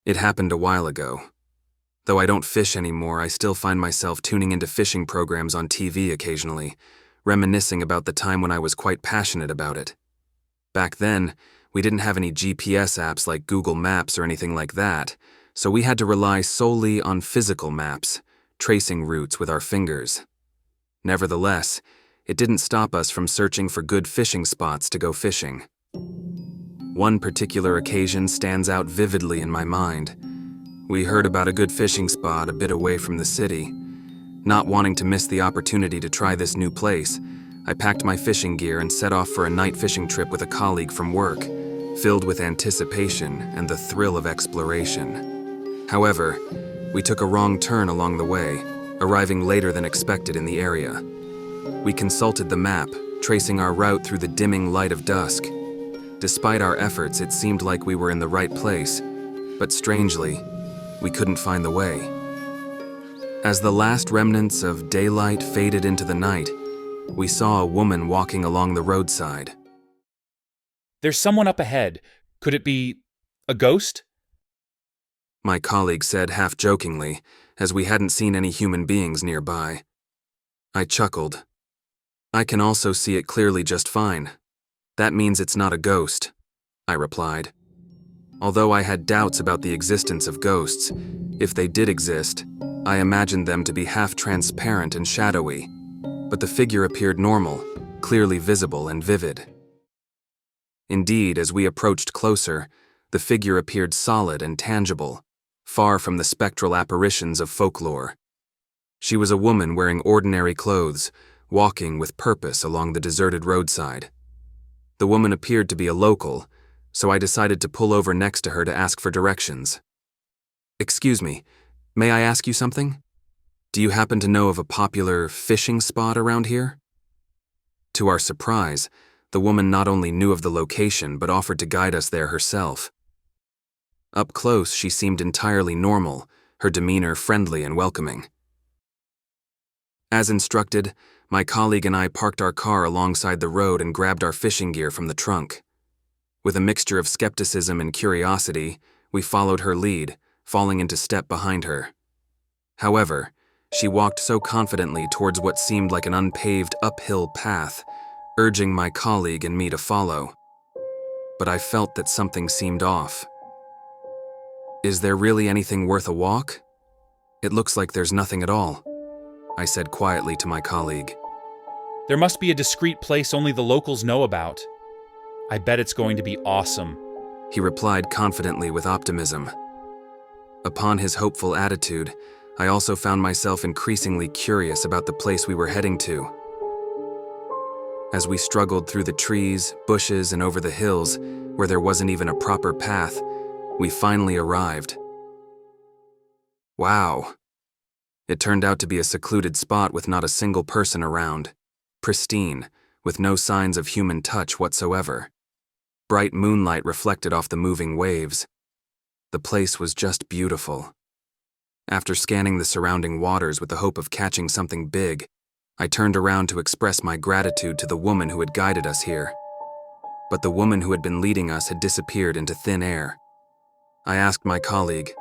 It happened a while ago. Though I don't fish anymore, I still find myself tuning into fishing programs on TV occasionally, reminiscing about the time when I was quite passionate about it. Back then, we didn't have any GPS apps like Google Maps or anything like that, so we had to rely solely on physical maps, tracing routes with our fingers. Nevertheless, it didn't stop us from searching for good fishing spots to go fishing. One particular occasion stands out vividly in my mind. We heard about a good fishing spot a bit away from the city. Not wanting to miss the opportunity to try this new place, I packed my fishing gear and set off for a night fishing trip with a colleague from work, filled with anticipation and the thrill of exploration. However, we took a wrong turn along the way, arriving later than expected in the area. We consulted the map, tracing our route through the dimming light of dusk. Despite our efforts, it seemed like we were in the right place, but strangely, we couldn't find the way. As the last remnants of daylight faded into the night, we saw a woman walking along the roadside. There's someone up ahead. Could it be a ghost? My colleague said half-jokingly, as we hadn't seen any human beings nearby. I chuckled. I can also see it clearly just fine. That means it's not a ghost, I replied. Although I had doubts about the existence of ghosts, if they did exist, I imagined them to be half-transparent and shadowy, but the figure appeared normal, clearly visible and vivid. Indeed, as we approached closer, the figure appeared solid and tangible, far from the spectral apparitions of folklore. She was a woman wearing ordinary clothes, walking with purpose along the deserted roadside. The woman appeared to be a local, so I decided to pull over next to her to ask for directions. "Excuse me, may I ask you something? Do you happen to know of a popular fishing spot around here?" To our surprise, the woman not only knew of the location but offered to guide us there herself. Up close, she seemed entirely normal, her demeanor friendly and welcoming. As instructed, my colleague and I parked our car alongside the road and grabbed our fishing gear from the trunk. With a mixture of skepticism and curiosity, we followed her lead, falling into step behind her. However, she walked so confidently towards what seemed like an unpaved uphill path, urging my colleague and me to follow. But I felt that something seemed off. "Is there really anything worth a walk? It looks like there's nothing at all," I said quietly to my colleague. There must be a discreet place only the locals know about. I bet it's going to be awesome, he replied confidently with optimism. Upon his hopeful attitude, I also found myself increasingly curious about the place we were heading to. As we struggled through the trees, bushes, and over the hills, where there wasn't even a proper path, we finally arrived. Wow! It turned out to be a secluded spot with not a single person around, pristine, with no signs of human touch whatsoever. Bright moonlight reflected off the moving waves. The place was just beautiful. After scanning the surrounding waters with the hope of catching something big, I turned around to express my gratitude to the woman who had guided us here. But the woman who had been leading us had disappeared into thin air. I asked my colleague,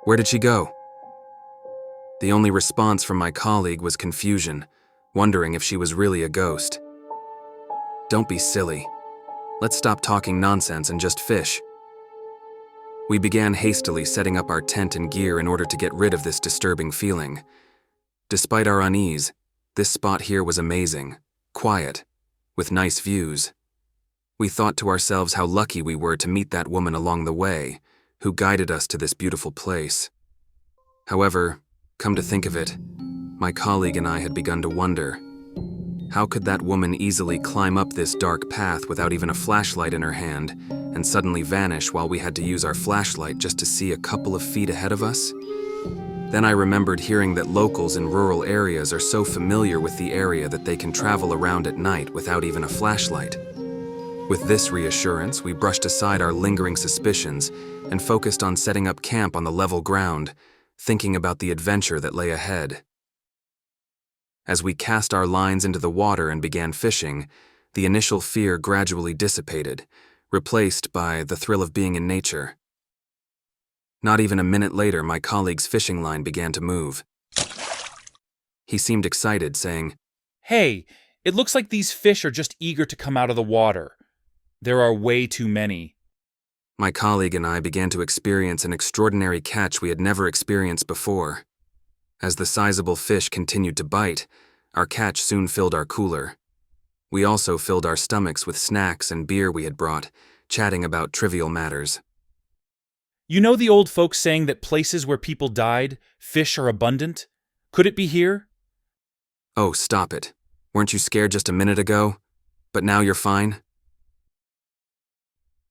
"Where did she go?" The only response from my colleague was confusion, wondering if she was really a ghost. "Don't be silly. Let's stop talking nonsense and just fish." We began hastily setting up our tent and gear in order to get rid of this disturbing feeling. Despite our unease, this spot here was amazing, quiet, with nice views. We thought to ourselves how lucky we were to meet that woman along the way, who guided us to this beautiful place. However, come to think of it, my colleague and I had begun to wonder, how could that woman easily climb up this dark path without even a flashlight in her hand and suddenly vanish while we had to use our flashlight just to see a couple of feet ahead of us? Then I remembered hearing that locals in rural areas are so familiar with the area that they can travel around at night without even a flashlight. With this reassurance, we brushed aside our lingering suspicions and focused on setting up camp on the level ground, thinking about the adventure that lay ahead. As we cast our lines into the water and began fishing, the initial fear gradually dissipated, replaced by the thrill of being in nature. Not even a minute later, my colleague's fishing line began to move. He seemed excited, saying, Hey, it looks like these fish are just eager to come out of the water. There are way too many. My colleague and I began to experience an extraordinary catch we had never experienced before. As the sizable fish continued to bite, our catch soon filled our cooler. We also filled our stomachs with snacks and beer we had brought, chatting about trivial matters. You know the old folks saying that places where people died, fish are abundant? Could it be here? Oh, stop it. Weren't you scared just a minute ago? But now you're fine?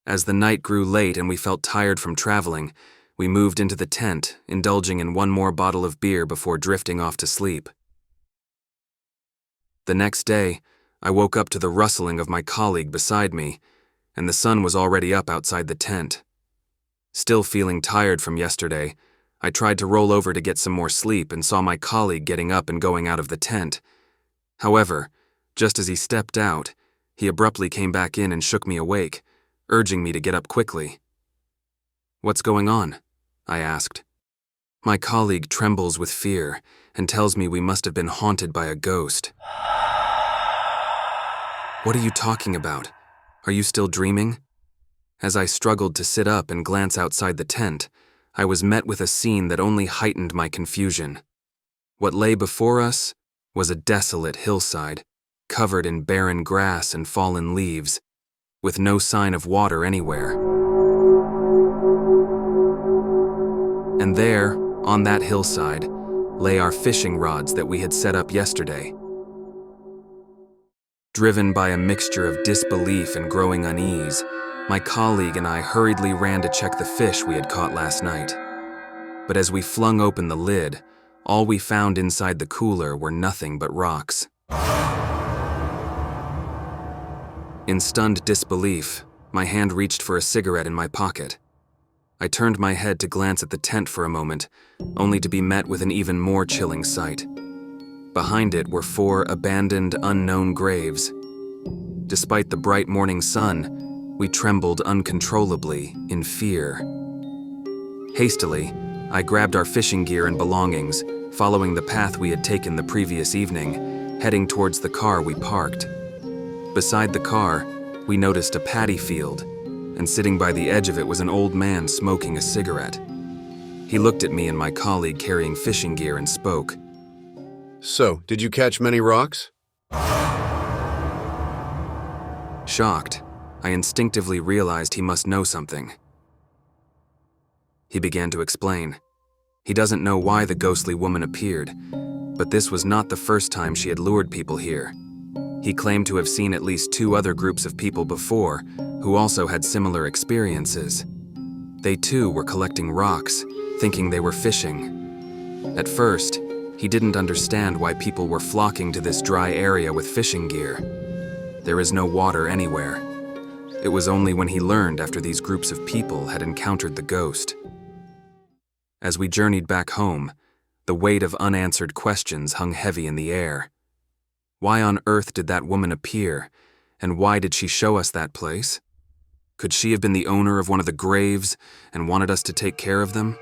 As the night grew late and we felt tired from traveling, we moved into the tent, indulging in one more bottle of beer before drifting off to sleep. The next day, I woke up to the rustling of my colleague beside me, and the sun was already up outside the tent. Still feeling tired from yesterday, I tried to roll over to get some more sleep and saw my colleague getting up and going out of the tent. However, just as he stepped out, he abruptly came back in and shook me awake, urging me to get up quickly. "What's going on?" I asked. My colleague trembles with fear and tells me we must have been haunted by a ghost. "What are you talking about? Are you still dreaming?" As I struggled to sit up and glance outside the tent, I was met with a scene that only heightened my confusion. What lay before us was a desolate hillside, covered in barren grass and fallen leaves, with no sign of water anywhere. And there, on that hillside, lay our fishing rods that we had set up yesterday. Driven by a mixture of disbelief and growing unease, my colleague and I hurriedly ran to check the fish we had caught last night. But as we flung open the lid, all we found inside the cooler were nothing but rocks. In stunned disbelief, my hand reached for a cigarette in my pocket. I turned my head to glance at the tent for a moment, only to be met with an even more chilling sight. Behind it were 4 abandoned, unknown graves. Despite the bright morning sun, we trembled uncontrollably in fear. Hastily, I grabbed our fishing gear and belongings, following the path we had taken the previous evening, heading towards the car we parked. Beside the car, we noticed a paddy field, and sitting by the edge of it was an old man smoking a cigarette. He looked at me and my colleague carrying fishing gear and spoke. "So, did you catch many rocks?" Shocked, I instinctively realized he must know something. He began to explain. He doesn't know why the ghostly woman appeared, but this was not the first time she had lured people here. He claimed to have seen at least 2 other groups of people before, who also had similar experiences. They too were collecting rocks, thinking they were fishing. At first, he didn't understand why people were flocking to this dry area with fishing gear. There is no water anywhere. It was only when he learned after these groups of people had encountered the ghost. As we journeyed back home, the weight of unanswered questions hung heavy in the air. Why on earth did that woman appear, and why did she show us that place? Could she have been the owner of one of the graves and wanted us to take care of them?